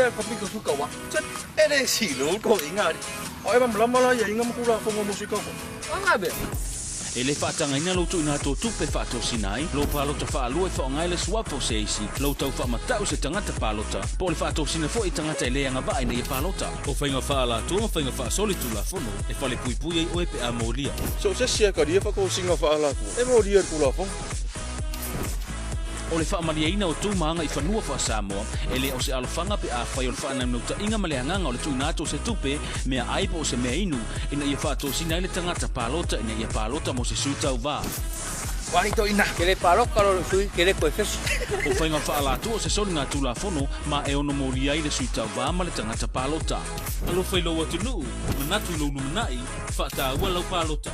be ka pika suka wa chat ere si lo ko ingari o eba mlamala ya inga mkula fongo musika ko anga be ele whaatanga ina lo tu ina tō tupe whaato sinai, lo pālota whaalua e whaongai le suapo se isi, lo tau whaamatau se tangata pālota, po le whaato sina fo i tangata e leanga vai nei e pālota. O whainga whaala tua, whainga whaasoli tu la fono, e whale pui pui ei oe pe a mōlia. So se sia ka ria whako singa whaala ku, e mō ria kula fongo. O le whaamalia ina o tūmaanga i whanua wha Samoa, e le o se alofanga pe a whai o le whaanamnauta inga maleanganga o le tuinato se tupe, mea aipo o se mea inu, ina ia whaato sina i le tangata pālota, ina ia pālota mo se sūtau wā. Wani to ina. Ke le pāloka lo sui, ke le koe fesu. O whainga whaalatu o se soli ngā tūla whono, ma e ono mōria i le sūtau wā ma le tangata pālota. Alo whailo atu nuu, manatu ilo numanai, whaataa ua lau pālota.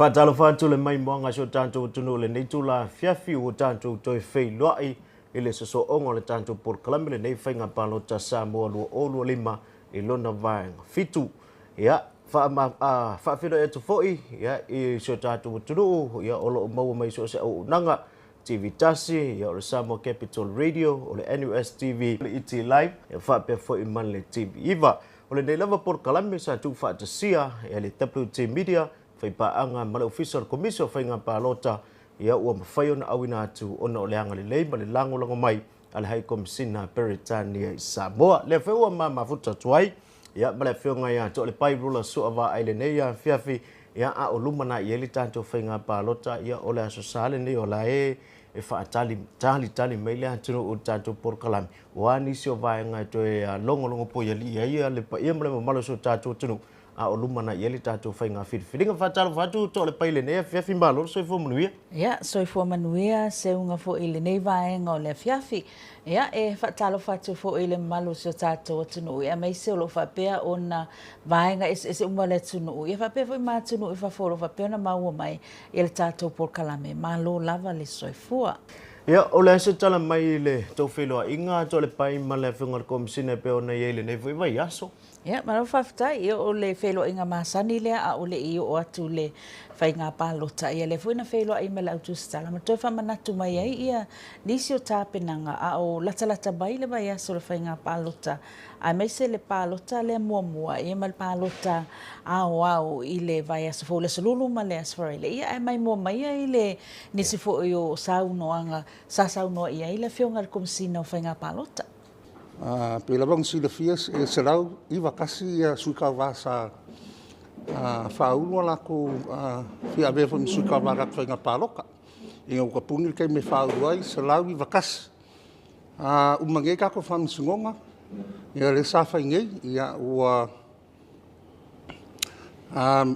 Fatalo fatu le mai moanga so tanto tunu le nei tula fiafi o tanto toi fei loai ele so ongo le tanto por kalambele nei fainga palota Samoa lo olu lima e lona vai fitu ya fa fido e foi ya e so tanto tunu ya olo mau mai so se o nanga TV tasi ya o Samoa Capital Radio o le NUS TV le IT live ya fa pe foi man le TV iva o le nei lava por kalambele sa tu fa sia ya le WT Media fai paanga mala official commission fai ngā pālota ia ua mawhai ona awina atu ona o leanga le leima le lango lango mai ale hai komisina Peritania i Samoa. Le whai ua mafuta tuai ia mala whio ngai atu o le pai rula sua wa aile nei a fiafi ia a o lumana i eli tanto fai ngā pālota ia o le aso sale nei o la e tali mai le atu o tanto por kalami. Wa nisi o vai ngai to e longo longo po ia ia le pa ia mala malo so tanto tunu a o lumana yeli tato fai ngā whiriwhiringa whatalo whatu to le paile nei fiafi mbalo soi fo manuia. Ia, soi fo manuia se unga fo ile nei vaenga o le fiafi. Ia, e whatalo whatu fo ile malo so tato o tunu. Ia, mei se o lo whapea o na vaenga e unga le tunu. Ia, whapea fo i mā tunu i whafolo whapea na maua mai i le tato por kalame. Malo lava le soi fua. Ia, o le ase tala mai le tau wheloa inga to le pai ma le whingar komisine pe o na yele nei fo i vai aso. Ia, mara whaftai, ia o le whelo inga māsani lea, a o le i o atu le whai ngā pālota. Ia le fuina whelo i mele autu stala. Ma toi whamanatu mai ai, ia nisi o tāpenanga, a o lata mai le vai aso le whai ngā pālota. A meise le pālota le mua, ia ma le pālota au i le vai aso fo le salulu ma le asfarile. Ia e mai mua mai i le nisi fo i o saunoanga, sa saunoa ia i le whionga komisina o whai ngā pālota. Pe la bang sila fias e selau i vakasi suika vasa faulu la ko fi ave fo suika varak fa paloka e o kapuni kai me faulu ai selau i vakas umange ka ko fam sungonga e le sa fa ngai ia o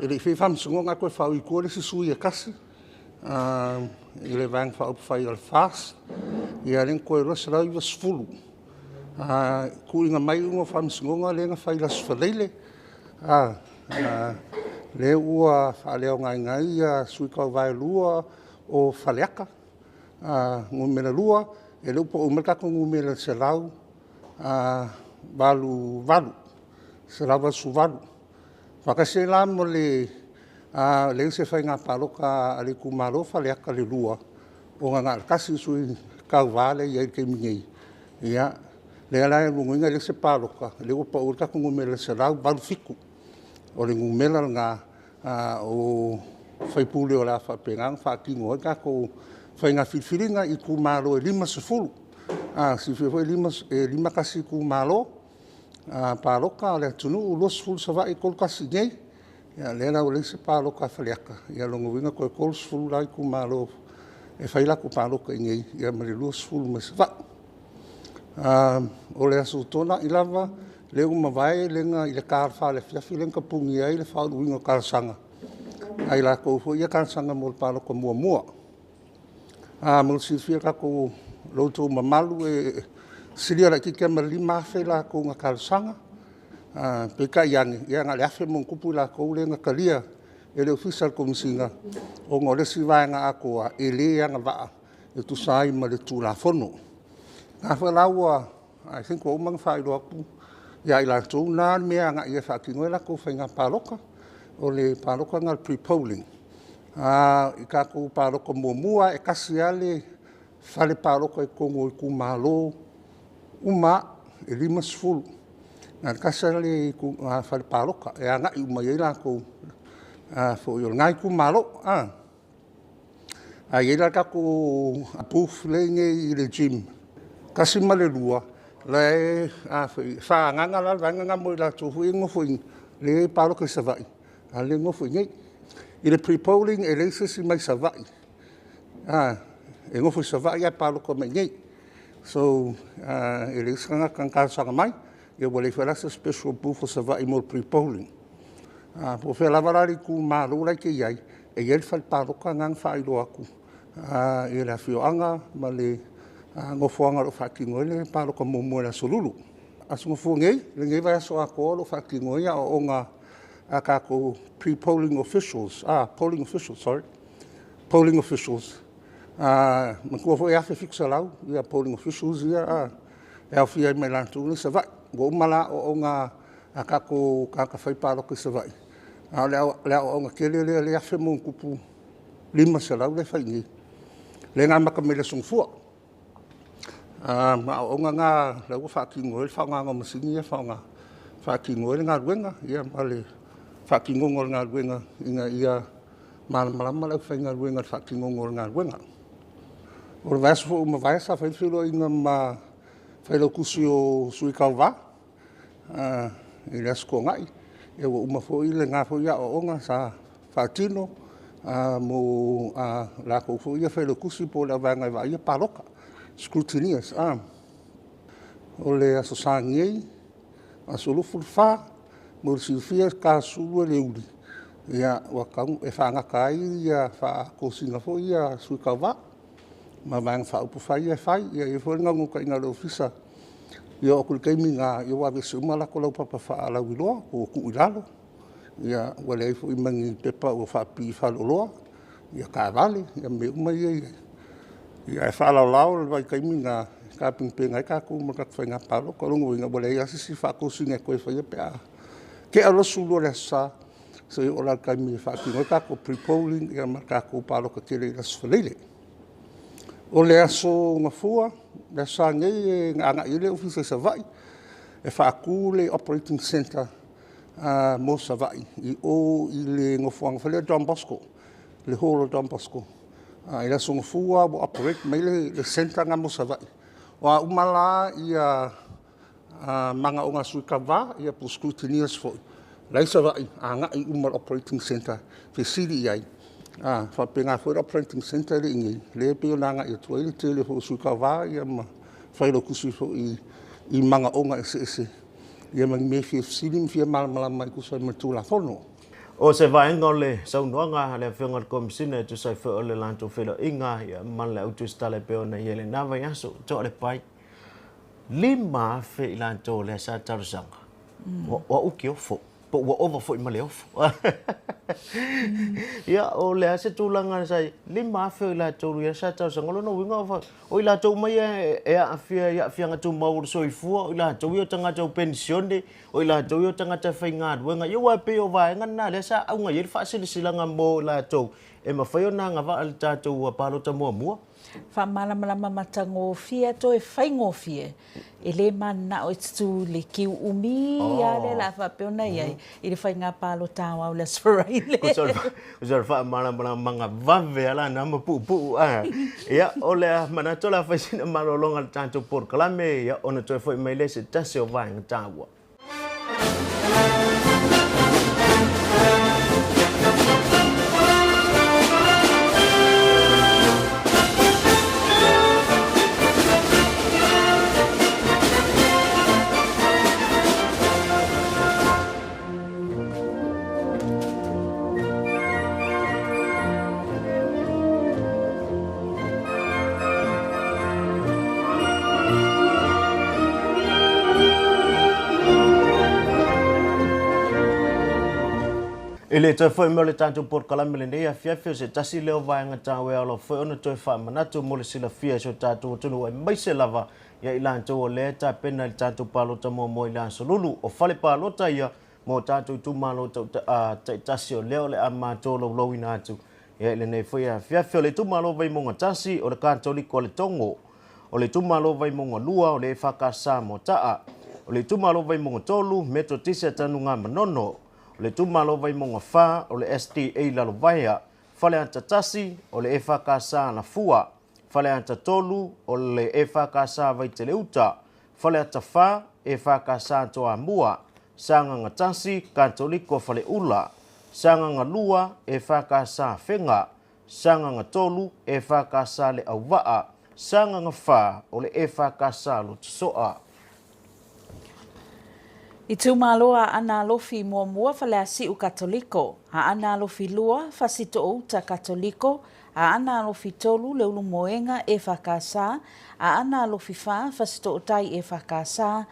ele fi fam sungonga ko fa i ko le sui e kasi ele vang fa op fa il fas ia len ko ro selau i vasfulu kuinga mai unga whamsingonga le nga whailas whaleile. Le ua whaleo ngai suikau vai lua o whaleaka. Ngumela lua, e le upo umerkako ngumela se lau valu. Se lau vasu valu. Whakase la mo le se whai ngā paloka ale kumalo whaleaka le lua. O ngā kasi sui kau vale iai ke mingei. Ia, le ala ngunga le se paloka le upa urka ko ngumela se lau balu fiku o le ngumela nga o faipule o la fa pengang fa kingo ka ko fa nga fifiringa i ku malo e lima sefulu si foi lima kasi ku malo paloka le tunu los ful sa va e kol kasi nei ya le la o le se paloka faliaka ya longo winga ko kol ful la ku malo e faila ku paloka nei ya mali los ful ma sa o le asu tona i lava le uma vai lenga i le karfa le fiafi lenga pungi ai le whauruinga karasanga. ai la ko fo ia kan sanga mo palo ko mua mo si fia ka ko lo to mamalu e silia la ki ke malima fe la ko nga kal sanga pe ka yang ia nga le afe mo kupu la ko le nga kalia e le official komisinga o ngole si vai nga ako a ele nga va e tu sai ma le tu la fono nga fa lawa I think o mang fai do aku ya ila tu na me nga ia fa ki ngoela ko fa nga paloka o le paloka nga pre-polling i ka ko paloko mua e kasi ale fale paloko e kongo i kumalo uma e lima sfulu na kasi ale fale paloka e anga i uma ia ko fo yo ngai kumalo a ia ka ko apuf le nge i le gym kasi male lua le fa nga la nga mo la tu fu ngo fu le paloko se vai ale ngo fu ngai i le pre-polling e leise si mai savai. E ngofu savai a palo ko mai ngei. So, e leise kanga kankasanga mai, e wale whelasa special bufo savai mo pre-polling. Po whela warari ku maru lai ke iai, e iel whal palo ka ngang whailo aku. E la whioanga, ma le ngofuanga ro whakingoe le palo ka momo la solulu. As ngofu ngei, le ngei vai aso a ko lo whakingoe o nga akako pre-polling officials, polling officials. Mako fo ia fe fixa lau, ia polling officials ia e fia me lantu ni sa vai. Go mala o nga akako kaka fai palo ke sa vai. Le o nga kele le afe mo kupu lima sa lau le fai ni. Le nga makamele sung fua. Ma o nga le go fa ki ngol fa nga masini fa nga fa ki ngol nga ruenga ia male whakingongol ngā ruenga inga ia malama lau whainga ruenga whakingongol ngā ruenga. O le vaeso fo uma vaesa whainwhilo inga ma whailo kusi o sui kauwa i le asko ngai. E wa uma fo i le ngā fo ia o onga sa whakino mo la kou fo ia whailo kusi po le awangai wa ia paroka. Scrutineers. O le aso sa ngei, aso lufu wha, mo silfia ka sulu le uli ia wa kau e fa nga kai ia fa ko singa fo ia su ka va ma bang fa upu fa ia ia e fo nga ngo ka inga le ofisa ia o kul kai minga ia wa besu mala ko lo papa fa ala wilo o ku ilalo ia wale fo imangi pepa o fa pi fa lo ia ka vale ia me uma ia fa la lao vai kai minga ka ping penga ka ku ma ka fa nga palo ko ngo nga wale ia si fa ko singa ko fa ia pe ke alo sulu le sa so i ola kai mi fa ki ngota ko pre-polling ia marka ko palo ka tele las felele o le aso ngafua le sa ngai nga ile ofisa sa vai e fa ku le operating center mo sa vai i o ile ngofua ngafale Don Bosco le holo Don Bosco ila so ngafua bo operate mai le center nga mo sa vai wa umala ia manga o nga suikava ia po scrutineers fo laisa vai anga i umal operating center fe siri ai fa penga fo operating center le ngi le pe nga i to ile tele fo suikava ia ma fa lo kusi fo i manga o nga ese ia mang me fe siri fe mal mai ku sa metula fono o se vai ngole sau noanga le fenga komisina tu sai fo le lanto felo inga ia man le auto stale pe ona ile na vai aso to le pai lima fe ilanto le sa tarsanga wa uki ofo po wa over fo male ofo ya o le ase tulanga sai lima fe ilanto le sa tarsanga lo no winga ofo o ilanto mai e afia nga tu mau so ifu o ilanto yo tanga jo pension de o ilanto yo tanga ta fainga wenga yo wa pe o va ngana le sa au nga ye fa silanga mo la to e ma fa yo na nga va al tato wa palo ta mo Fa malama matango fia to e fai ngofie. E le mana o tu le ki umi ya le la fa peona ia. I le fai nga palo tawa o le sferaile. Usar fa malama manga vave ala na pu ya o le mana to la fa sina malolonga tanto por kalame ya ona to foi mai le se tase o vai ngatawa. Ele te foi mo le tanto por kalamele nei a fiafia se tasi leo vai nga tawe alo foi ona toi fa manatu mo le sila fia so tatu tunu e mai se lava ya ilan to o le ta pena le tanto palota mo mo ilan solulu o fale palota ia mo tatu tu malo ta tasi o leo le ama to lo lo ina atu ya ile nei foi a fiafia le tu malo vai mo tasi o le kanto li ko le tongo o le tu malo vai mo lua o le fakasa mo taa o le tu malo vai mo tolu metro tisa tanu nga manono le tumalo vai monga fa o le STA lalo vaia fale anta tasi o le FKSA na fua fale anta tolu o le FKSA vai teleuta fale anta fa FKSA to amua sanga ngatasi katoliko fale ula sanga ngalua FKSA fenga sanga ngatolu FKSA le awaa sanga ngafa o le FKSA lo tsoa I tūmaloa ana lofi mua whale a siu katoliko, a ana lofi lua fasito o uta katoliko, a ana lofi tolu leulu moenga e whakasa, a ana lofi wha fasito o tai e whakasa,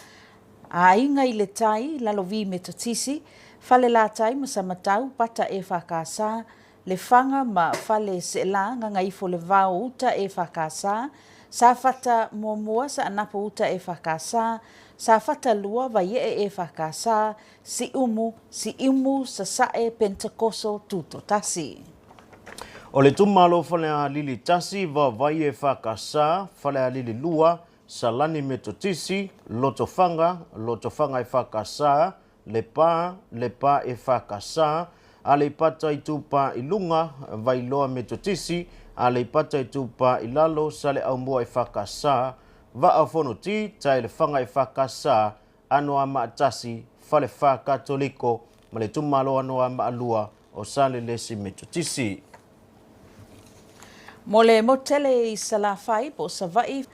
a inga i le tai lalovi me totisi, whale la tai masamatau pata e whakasa, le whanga ma whale se la nga ngaifo le vau uta e whakasa, sa whata mua sa anapo uta e whakasa, sa fata lua vai e whakasa, si umu sa sae Pentakoso tuto tasi. O le tumalo fale a lili tasi vai e whakasa, fale a lili lua, sa lani me totisi, loto fanga e whakasa, le pa e whakasa, a le pata i tupa i lunga, vai loa me totisi, a le pata i tupa i lalo, sa le au mua e whakasa, va a fono ti tai le fanga e whakasa anoa maatasi fale wha katoliko ma le tumalo anoa maalua o sale lesi metutisi. Mo le motele i salafai po sa vai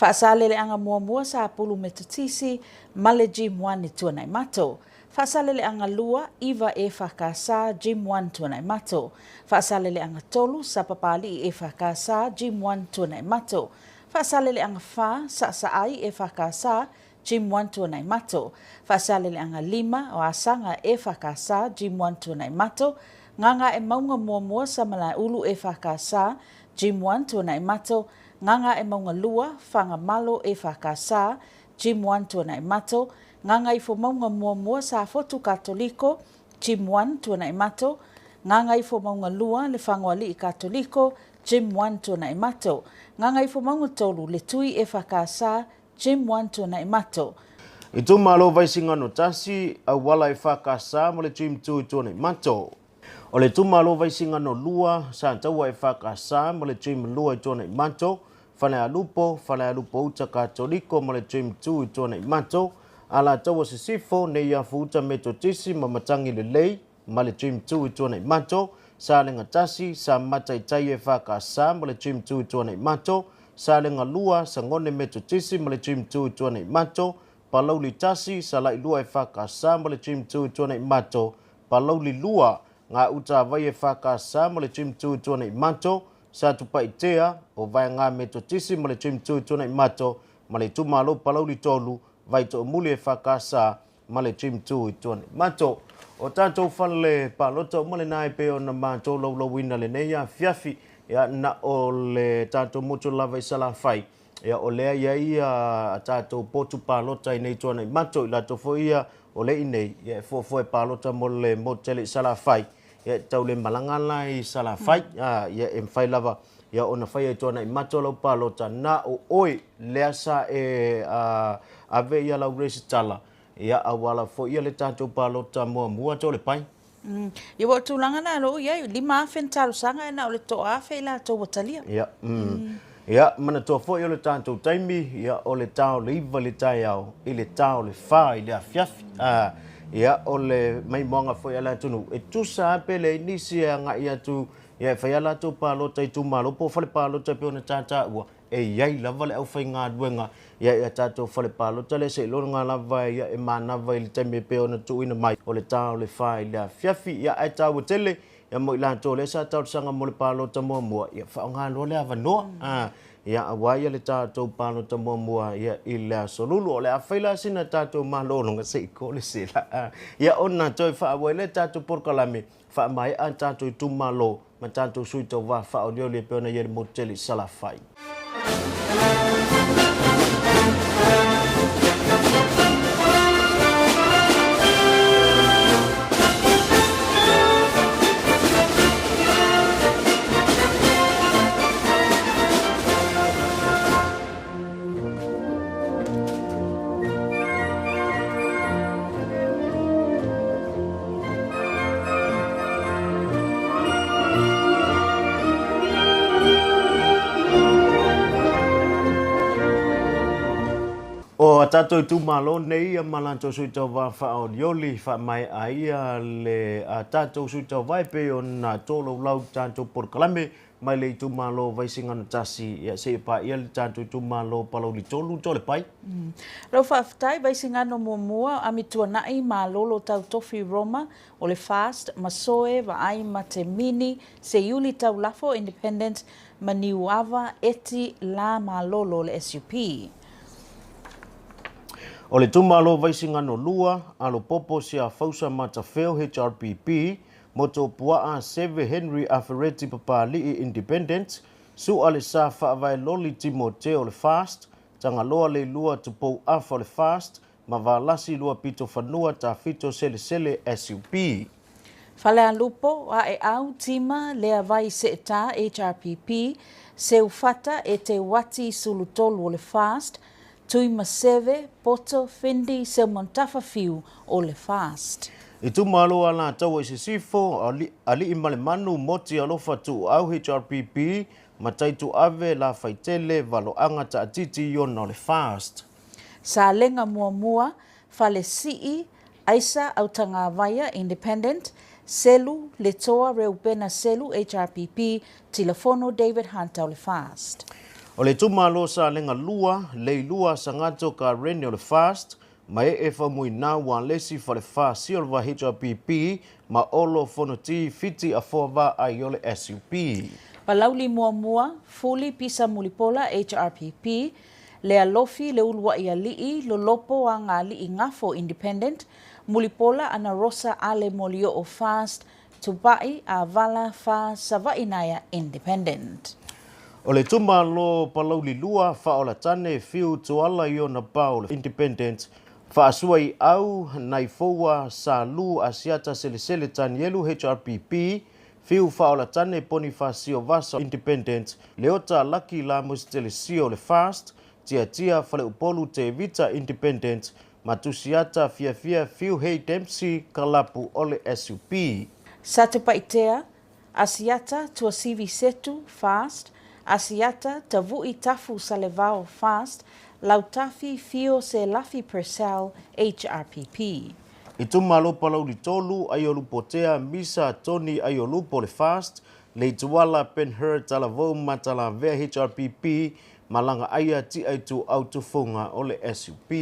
whaasale le anga mua sa pulu metutisi ma le Jim 1 i tuanai mato. Whaasale le anga lua iwa e whakasa Jim 1 tuanai mato. Whaasale le anga tolu sa papali e whakasa Jim 1 tuanai mato. Whaasale le anga wha sa ai e whakasa Jim 1 tuanai mato. Whaasale le anga lima o asanga e whakasa Jim 1 tuanai mato. Nganga e maunga mua sa malai ulu e whakasa Jim 1 tuanai mato. Nganga e maunga lua whanga malo e whakasa Jim 1 tuanai mato. Nganga i fo maunga mua sa fotu katoliko Jim 1 tuanai mato. Nganga i fo maunga lua le whangoali i katoliko Jim 1 tuanai mato. Nganga i fo maunga tolu le tui e whakasa Jim 1 tuanai mato. I tu malo vai singano tasi a wala e whakasa mo le Jim 2 tuanai mato. O le tu malo vai singano lua sa taua e whakasa mo le Jim lua tuanai mato. Whale a lupo uta katoliko mo le Jim 2 tuanai mato. Ala taua se sifo ne ia futa metotisi ma matangi le lei ma le Jim 2 tuanai mato. Sa le ngatasi sa matai tai e whakasa mo le Jim 2 tuanai mato. Sa le ngalua sa ngone metotisi mo le Jim 2 tuanai mato. Palau li tasi sa lai lua e whakasa mo le Jim 2 tuanai mato. Palau li lua ngā uta vai e whakasa mo le Jim 2 tuanai mato. Sa tupa i tea o vai ngā metotisi mo le Jim 2 tuanai mato. Ma le tumalo palau li tolu vai to muli e whakasa ma le Jim 2 tuanai mato. O tātou whanle pālota o male nai pe o na mātou lau wina le nei a fiafi ia na o le tātou moto lava i sala whai. Ia o lea ia tātou potu pālota i nei tuanai mato i lato fo ia o le i nei. Ia fo e pālota mo le motele i sala whai. Ia tau le malangala i sala whai. Ia e mwhai lava ia o na whai i tuanai mato lau pālota na o oi lea sa e ave ia lau resi tala. Ia awala fo ia le tātou pālota mua tō le pai. Ia wa tūlanga nā lo ia lima whentalo sanga e na o le toa awhi la tō watalia. Ia, ia mana tō fo ia le tātou taimi, ia o le tāo le iwa le tai au, i le tāo le whā i le awhiawhi. Ia o le mai moanga fo ia la tunu. E tusa ape le inisi e anga ia tu, ia whai ala tō pālota i tū malo, po whale pālota pe o na tātā ua. E iai lava le au whai ngā duenga. Ia tātou whale pālota le se ilona ngā lava ia e mānawa i le taimi pe o na tuina mai. O le tāo le whai le awhiawhi, ia ai tāua tele, ia mo i lanto le sa tāu sanga mo le pālota mua. Ia whao ngā loa le awanoa. ia awai le tātou pāno ta mua ia i le asolulu o le awhaila sina tātou malo nga se iko le sila. Ia ona toi whaawai le tātou porkalami wha mai a tātou tu malo ma tātou sui tau wā whaonio le peona ia le moteli salafai. O tātou tu malo nei a malanto sui tau wā whao yoli wha mai aia le tātou sui tau vai pe o nā tōlo lau tātou porkalame mai le tu malo vaisingana tasi ia se pa ia le tātou tu malo palau li tōlu tōle pai. Rau whaafitai vaisingano mua a mitua nai malolo tau tofi Roma o le fast masoe wa ai ma te mini se yuli tau lafo independent ma niuava eti la malolo le SUP. O le tumalo vaisingano lua, alo popo si a fausa matawheo HRPP, moto pua a Seve Henry Afereti Papali'i Independent, su ale sa whaavai loli Timoteo le fast, tanga loa le lua tupou afa le fast, ma valasi lua pito whanua ta fito sele sele SUP. Fale a lupo a e au tima lea vai se ta HRPP, se ufata e te wati sulutolu o le fast, tui maseve, poto, fendi, se montafa fiu o le fast. I tu malo ala tau e se sifo, ali i male manu moti alofa tu au HRPP, ma taitu ave la faitele valo anga ta atiti yona o le fast. Sa lenga mua, fale sii, aisa au tanga vaya independent, selu, le toa reupena selu HRPP, telefono David Hunter o le fast. O le tumalo sa lenga lua, le lua sa ngato ka rene o le fast, ma e whamui nā wan lesi fa le fast si o le HRPP, ma olo fonoti fiti a fōwa ai o le SUP. Palauli mua, fuli pisa mulipola HRPP, le alofi le ulua ia lii, lo lopo a ngā lii ngafo independent, mulipola ana rosa ale molio o fast, tubai a vala fa savainaya independent. O le tumalo palauli lua, whaola tane fiu tuala i o na pao le independent, whaasua i au nai foua sa lu asiata sele sele tanielu HRPP, fiu whaola tane Bonifacio Vasa independent, leota laki la mustele sio le fast, tia fale upolu te vita independent, matusiata fia fiu hei Dempsey kalapu o le SUP. Sa te paitea, asiata tua sivi setu fast, asiata tavui tafu salevao fast, lautafi fio se lafi Purcell HRPP. I tumalo palau li tolu aiolu potea misa Tony aiolu po le fast, le tuala Penher talavou matala vea HRPP, malanga aia ti aitu autofunga o le SUP.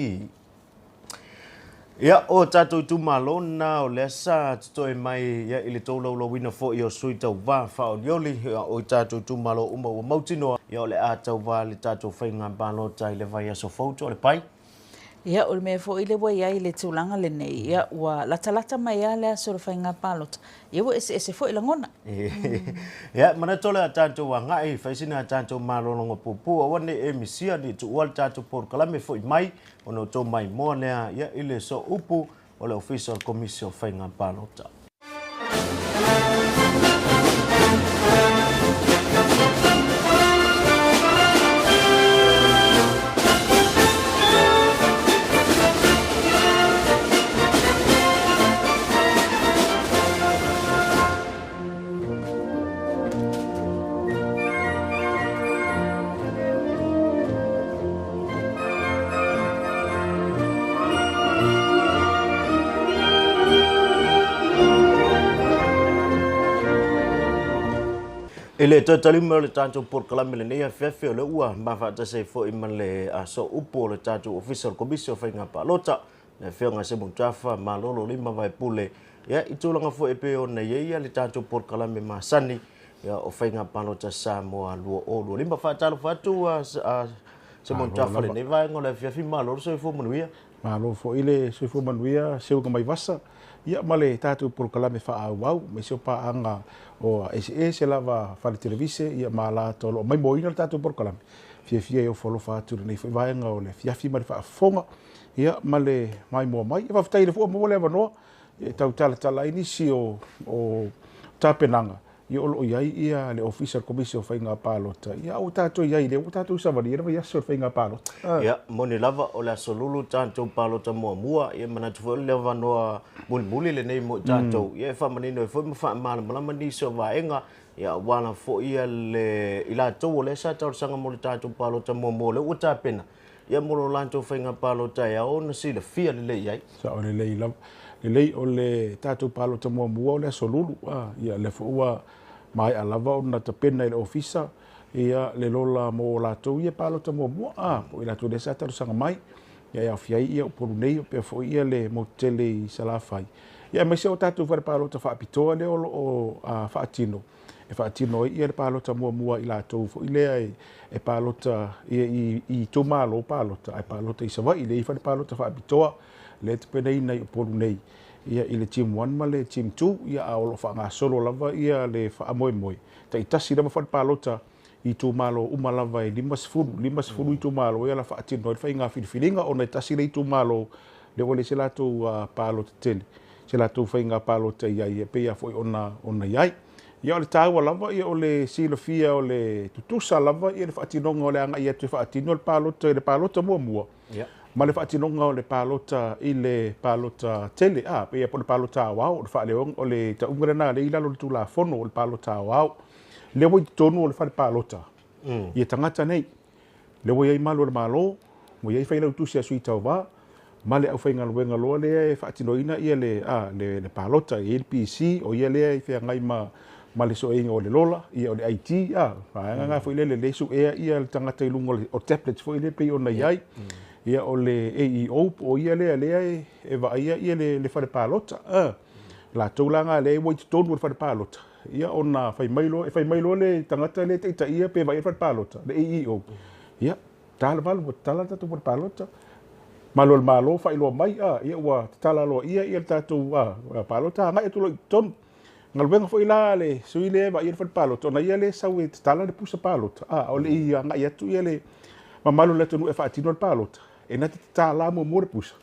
Ia o tātou tumalo na o lesa tutoe mai ia ili tōlau wina fo i o sui tau wā whao nioli o tātou tumalo uma ua mautinoa ia o le a tau wā le tātou whainga bālota i le vai aso fauto o le pai. Ia o le mea fo i le wai ai le tūlanga le nei, ia ua latalata mai a lea sora whainga pālota. Ia ua ese fo i la ngona. Ia, mana tole a tātou wa ngai, whaisina a tātou mālolonga pupu, a wane e misia ni tu ual tātou porkalame fo i mai, ono tō mai moa nea, ia ile so upu o le Official Commission whainga pālota. Ele tatalima le tātou porkalame le neia whiawhia le ua mawhata se fo i man le so upo le tātou Official Commission whainga pālota na whianga se mutafa malolo lima vai pule ia i tūlanga fo e peo na ia le tātou porkalame masani ia o whainga palota Samoa lua o lua lima whaatalo whatu se mon tawhale nei vai ngole fiafi malo so fo manuia malo fo ile so fo manuia se o mai vasa ia male tatu por kalame fa au me se pa anga o se lava fa televise ia mala tolo mai moina tatu por kalame fia o folo fa tu nei vai nga ole fiafi mai fa fonga ia male mai mai va ftai fo mo le vano e tau tala ini si o tapenanga ia o iai ia le official commission whainga palota ia o tātou iai le o tātou savani ia so whainga palota ia moni lava o le asolulu tātou palota mua ia manatu fo le vanoa muli le nei mo tātou ia whamanino e fo malama ni so vaenga ia wana fo ia le ila tau o le sa tau sanga mo le tātou palota mua le o tāpena ia molo lantou whainga palota ia o na si le fia le iai sa o le lei lava lei o le tātou palota mua o le asolulu ia le fo mai alava o na tapena i le ofisa ia le lola mo latou ia palota mua po i latou le sa tau sanga mai ia fiai ia o poru nei o pe fo ia le motele i salafai ia mai se o tātou whare palota whaapitoa le o whaatino e whaatino ia le palota mua i latou fo i lea e palota i tumalo palota ai palota i savai le i whare palota whaapitoa le tapena i nei o poru nei ia i le team 1 ma le team 2 ia aolo whaanga solo lava ia le wha moe ta itasi lava whare palota i tu malo uma lava e limas furu i tu malo ia la whaatino i whainga whiriwhiringa o na itasi le i tu malo le ole se lato palota tele se lato whainga palota iai e peia foi ona iai ia o le tāua lava ia o le silofia o le tutusa lava ia le whaatinonga o le anga ia tu whaatino le palota mua ma le whaatinonga o le palota i le palota tele pe ia po le palota wao o le whaaleong o le taungarena le ilalo le tula fono o le palota wao le wai tonu o le whare palota ia tangata nei le wai ai malo le malo mo iai whailau tusi a sui tau wā ma le au whainga luenga loa le e whaatinoina ia le palota i LPC o ia lea i whea ngai ma le so inga o le lola ia o le IT ngā fo ile le su ea ia le tangata i lunga o tablets fo ile pei ona iai ia o le AEO o ia lea e va ia le whare palota la taulanga le wai tonu o le whare palota ia ona fai mailo le tangata le te ia pe vai whare palota le AEO ia tala tatu whare palota malo fai loa mai ia ua tala loa ia tatu palota ngai atu lo tonu ngal venga fo ila le suile va ia whare palota ona ia le sau e tala le pusa palota o le ia ngai atu ia le mamalo le tonu e whaatino le palota e na te tala mo le pusa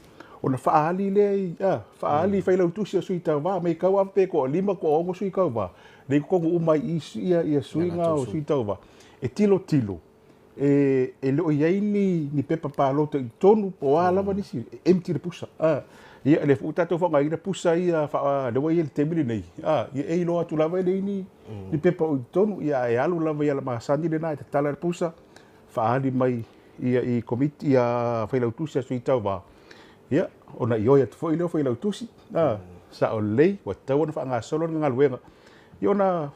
ona faali le faali fai lau tusi sui tau va me kau ampe ko lima ko ongo sui kau va le ko umai ia sui nga o sui tau va e tilo e lo ia ni pepa palota i tonu po ala va ni si empty le pusa ia le futa to fa ina pusa ia fa le wai le temili nei ia e lo atu lava le ni pepa o tonu ia e alu lava ia ma sandi le na te tala le pusa faali mai ia i komiti ia fai lau tusi sui tau va ia ona ioia te foi leo foi lau tusi sa o lei wa tau na whaanga solo nga luenga i ona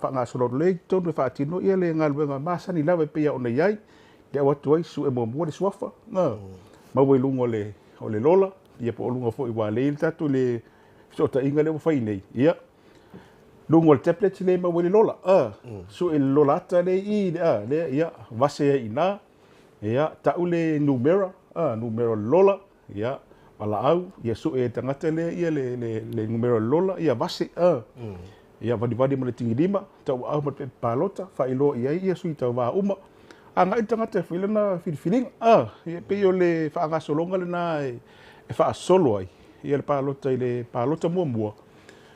whaanga solo lei tonu e whaatino ia le nga luenga masani lawa pia ona iai te awatu ai su e mua le suafa mau e lunga o le lola ia po lunga foi wa lei tatu le sota inga leo fai nei ia lunga o le tablet le mau le lola su e lola ata le ia vase ina ia tau le numera lola ia ala au ia su e tangata le ia le numero lola ia vase ia vadi mo le tingi lima tau au mo pe palota fa ilo ia sui tau va uma anga tangata filana feeling ia pe yo le fa anga solonga le na e fa solo ai ia le palota mua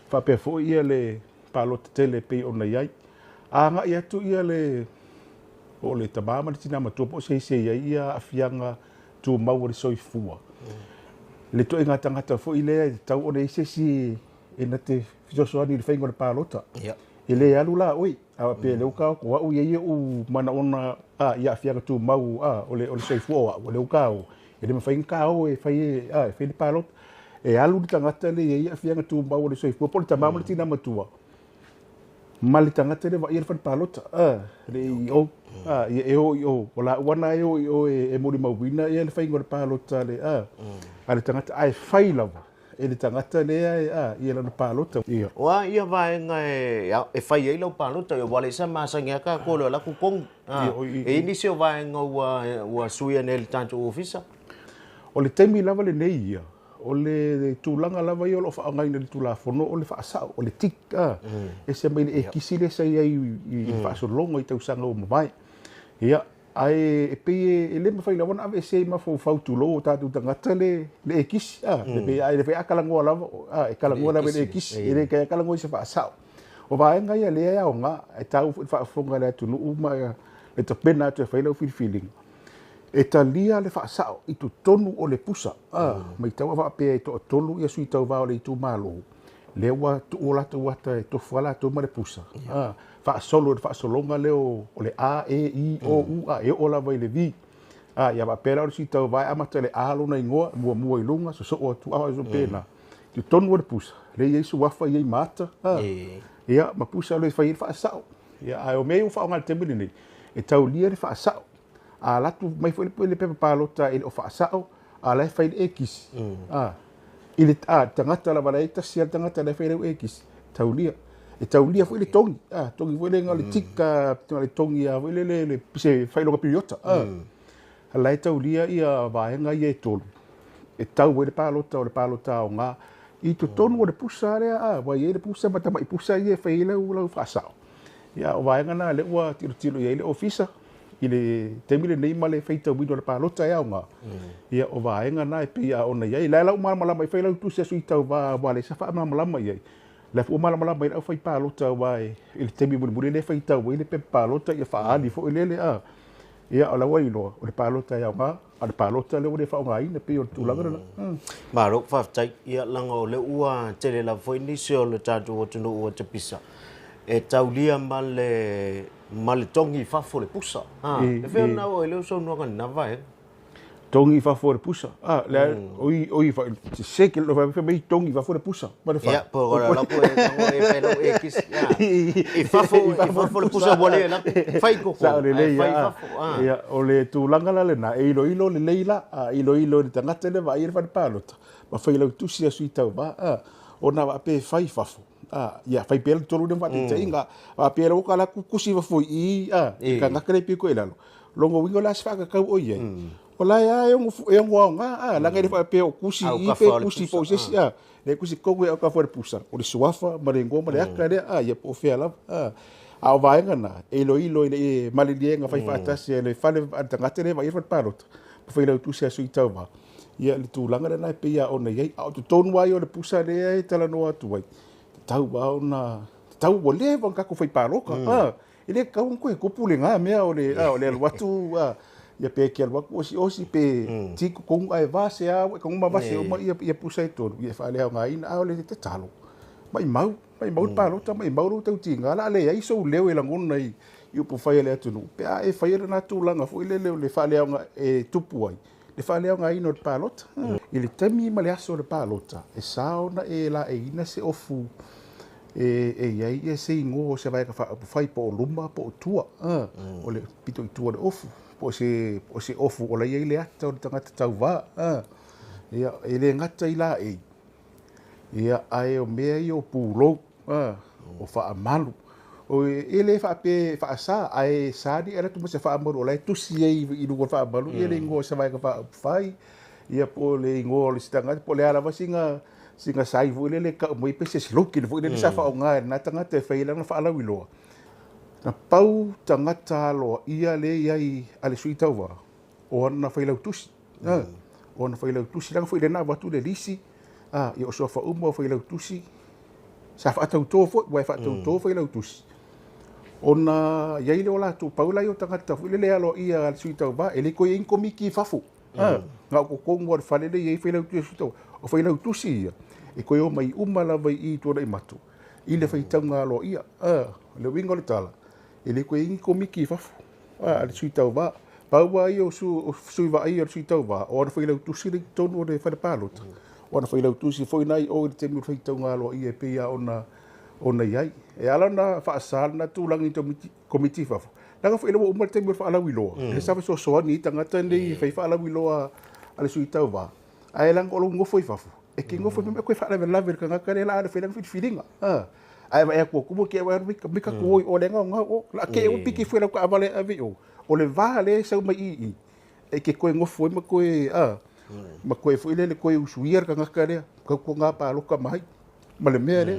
fa pe fo ia le palota tele pe ona iai anga ia tu ia le o le tabama le tinama tupo se ia afianga tu mau le soifua le to inga tangata fo ile tau o le si e na te fisosoani le whaingo le palota e le alu la oi a pe le uka ko wa ia u mana ona ia afianga tu mau o le soifua o le uka e le mawhainga o e fai le palota e alu le tangata le ia afianga tu mau le soifua po le tabama le tinama tua mali tangata le va ia le palota le o la wana e mori mawina ia le whaingo le palota le ale tangata ai whai lava le tangata lea ia lana palota ia Wa ia vaenga e fai ai lau palota e wale sa masangia ka ko la ku kong. E ini se vaenga wa suia nel tanto ofisa. o le taimi lava le nei ia o le tūlanga lava ia o lo whaangai na le tūlafono o le whaasao o le tika e se mai e kisi le sai ai i whaasolongo i tausanga o mawai ia ai e pe e le mawhai lawa na ave se ma fau tūlo o tātou tangata le e kisi le pe ai le pe akalangoa lava e kalangoa lava le e kisi e le kai akalangoa i se whaasao o vaenga ia le au ngā e tau whaafonga le atu nuu ma e tapena atu e whailau feeling e talia le whaasao i tu tonu o le pusa. Mai tau awa apea e to tolu ia sui tau vao le i tu malo. Le ua tu o lata wata e to whala tu ma le pusa. Whaasolo e whaasolonga leo o le A, E, I, O, U, A, e o la vai le vi. Ia wa pera o sui tau vai amata le alo na ingoa, mua i lunga, so o tu awa so pena. Tu tonu o le pusa. Le Yesu wafa iei mata. Ia ma pusa le whai le whaasao. Ia ai o mei u whaonga le temini nei. E tau lia le whaasao. A latu mai foi le pepe palota il o faasao a la fai ekis il tangata la bala ita sia tangata la fai ekis taulia foi le tongi tongi foi le ngali tika le tongi a foi le se fai lo piota la taulia ia vaenga ia tolu e tau le palota o nga i tu tonu le pusare wa ia le pusa mata mai pusa ia fai le u faasao ia vaenga na le ua tiro ia le ofisa ile temile nei male feita wido le palota ya nga ia o vaenga na e pia ona ia la la mala mai fai la tu se sui tau va le sa fa mala mai ia la fu mala mai au fai palota vai ile temi buri le feita wi le pe palota ia fa ali fo ile ia ala wai lo le palota ya nga le palota le fa nga ina pe o tu la ngana Ma ro fa tai ia lango le ua tele la foi ni se o le tatu o tunu o te pisa. E taulia male tongi fafo le pusa. E whea na o e leo sau nuanga na vai. tongi fafo le pusa le oi fa se que lo fa me tongi fafo le pusa ma fa ya po ora la po e pelo e kis e fafo le pusa vole la fai ko ya o le tu langa la na e ilo le leila ilo le tangata le vai fa palota ma fai lo tu sia suita va ona va pe fai fafo ya fai pel tolu de va te inga va pe ro kala kusi va foi ka ngakre pi ko elalo longo wingo la sfa ka o ye ola ya e un nga la ngere fa pe o kusi i pe kusi po se le kusi ko e ka for pusa o le suafa marengo ma le aka le ya po fe ala a vai ngana ilo le malilie nga fai fa tasi le fa le tangate le vai fa palot fa ile tu se suita va ia le tu langa na pe ya ona ye au tu tonu wai o le pusa le tala no atu wai tau ba ona tau bo le von ka ko fai paroka ile ka un ko pule nga me o le watu ia pe ke alwa osi pe tiku kong ai vase a kong ma vase ma ia pusa to ia fa le nga ina o le te talo mai mau palota mai mau tau tinga la le ai so leo e langon nei iu po fai le atu no pe e fai na tu langa fo le fa le nga e tupu ai le fa le nga ino palota ile temi ma le aso le palota e sauna e la e ina se ofu ia se ingo se vai ka fai po luma po tua o le pito i tua le ofu po se ofu o la ia le ata o tangata tau va ia ele ngata ila ia ai o mea i o pulo o fa amalu o ele fa pe fa sa ai sa di era tu se fa amalu o la tu si i lu fa amalu ele ngo se vai ka fai ia po le ngo le stanga po le ala va singa sai vo le ka mo pe se loki vo le sa fa o nga na tangata fa ila na fa ala wilo na pau tangata lo ia le ai ale suita wa o na fa ila tusi o na fa ila tusi lang fa ila na watu le lisi i o so fa umo fa ila tusi sa fa tau to fo wa fa tau to fa ila tusi ona ia ile ola tu paula yo tangata fu le alo ia ale suita wa ele ko in komiki fafu nga ko ko mo fa le ia fa ila tusi to o fa ila tusi e ko yo mai uma la vai i to dai matu ile fa tanga lo ia le wingo le tala ele ko ingi komiki fafu ale suita va pa wa io su va io suita va o na foi le tu si tonu de fa palot o na foi le tu si foi nai o te mi foi tanga lo ia pe ia ona ia e ala na fa sal na tu lang into komiti fafu la foi le o mo te mi fa ala wilo le sa so ni tanga tande fa ala wilo ale suita va ai lang o lo ngo foi fafu e ke ngofo me ko fa la ver ka ka la ala felang filinga ai vai ko kumo ke wa mika ko o le nga o la ke o piki foi la ko avale avi o le vale sa mai e ke ko ngofo me ko ma ko foi le ko usuir ka ka le ko nga pa lo ka mai ma le mele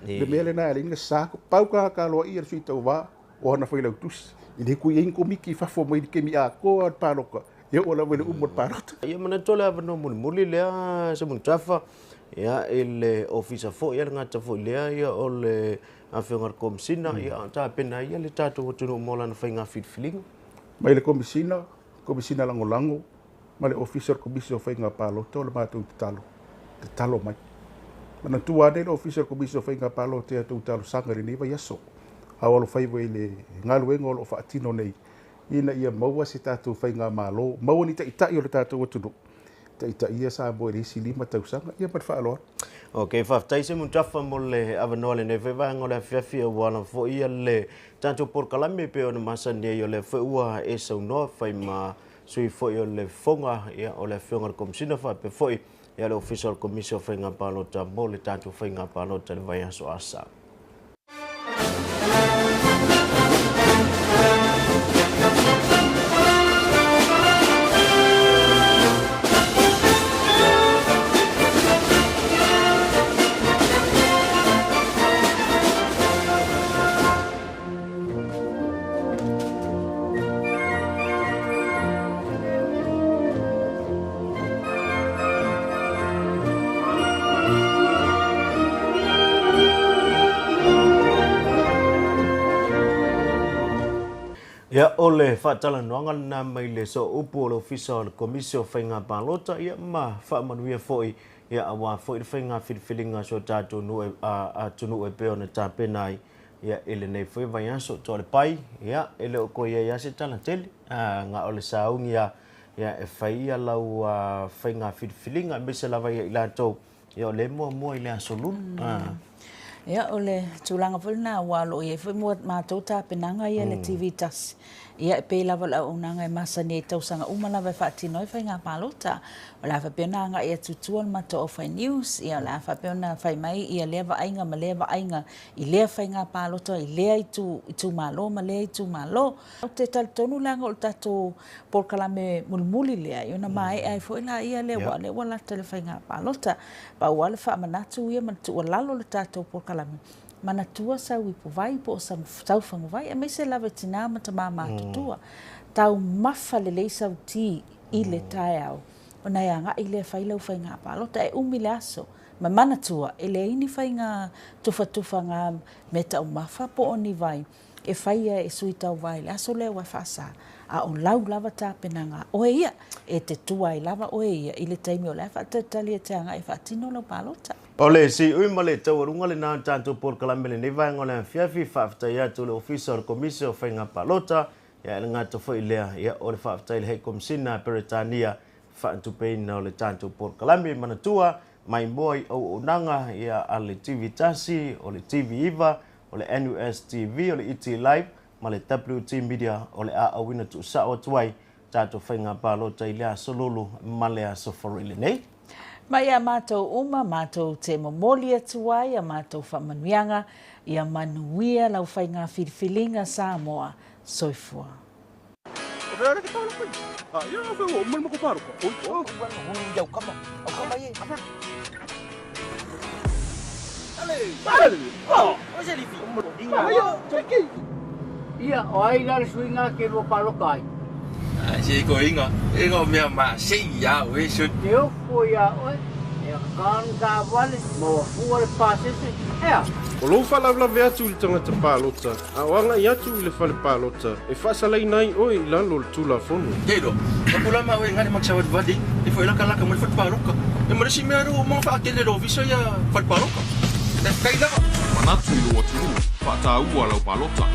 le mele na le sa pau ka lo ir sui tau va o na foi la tus ni ku yin ko miki fa fo mai ke mi a ko pa lo ka ye o la vele umot parot ia mana tole ava no muli lea se mun trafa ia ele ofisa fo ia ngata fo lea ia ole afengar komsina ia ta pena ia le tatu tunu mola na fainga fitfiling mai le komisina lango ma le officer komisio fainga palo to le matu talo mai mana tua de officer komisio fainga palo te tu talo sangari ni va yaso awalo fai le ngalu ngolo fa tino nei ina ia maua se tatu fainga malo mau ni ta i le tatu tunu ta ia sa bo ri sili mata usanga ia pat fa alo okay fa tai se mun trafa mole avanole ne fe va ngole fiafi wana fo ia le tanto por kalame pe ona masani ia le fo ua e so no fai ma sui fo ia le fonga ia ole fonga komsina fa pe fo ia le official commission fainga palo ta mole tanto fainga palo ta vai so asa ia ole fatala noanga na mai le so upu le official commission fainga palota ia ma fa manuia foi ia awa foi fainga filinga so tatu no a tunu e pe ona tapenai ia ele nei foi vai so to le pai ia ele ko ia se tala tele nga ole saungia ia e fai lau fainga filinga me se lava ia ila to ia le mo ile solu ia ole tulanga fulna walo ia foi mo matota penanga ia le TV tas ia pe lava la unanga masani tausanga umala vai fati noi fai nga palota ola fa penanga ia tutual mato of news ia la fa pena fai mai ia leva ainga maleva ainga i le fai nga palota i le itu malo male itu malo te tal tonu langa o tato por kalame mulmuli le ia na mai ai foi la ia le wala tele fai nga palota pa wala fa manatu ia matu lalo le tato por kalame mana tua sa wi po vai po sa tau fango vai e me se lava tina mata mama tua tau mafa le sa ti i le taiao ona ia nga i le fai lau fai nga palota e umilaso ma mana tua e le ini fai nga tufa nga meta mafa po oni vai e fai e sui tau vai le aso le wa fasa a o lau lava tapenanga o ia e te tua i lava o ia i le taimi o le fa tali te anga e fa tino lo palota ole si ui male tau runga le na tanto por kalambele ne vai ngole fiafi fafta ya to le official commission fainga palota ya nga to foi lea ya ole fafta le komsina Britania fa tu pein na le tanto por kalambele manatua mai boy o nanga ya ale TV tasi ole TV Iva ole NUS TV ole ET Live male WT Media ole a wina tu sa o tuai tanto fainga palota ile solulu male safari le nei mai a mātou uma, mātou te momoli atua, ia mātou whamanuianga, ia manuia lau whai ngā whiriwhilinga Samoa, soifua. Ora ke tala pai. Ia fa o mal mo ko paro ko. O Hulu jau kama. Au kama ye. ale. O se lifi. Ayo, cheki. Ia, o ai la suinga ke lo palo kai. Si ko inga. Inga me ma sei ya we should. Eu fui a oi. E kan ka vale mo fuar passe se. O lou whalawlawe atu i tangata pālota, a oanga i atu i le whale pālota, e whasalai nei oi i lalo le tula whonu. Tero, kapula ma we ngani maksawat vadi, e foi laka mo fat paroka. E marisi me ro mo fa atele ro viso ya fat paroka. Da kai lava. Manatu i lo atu, whata ua lau pālota.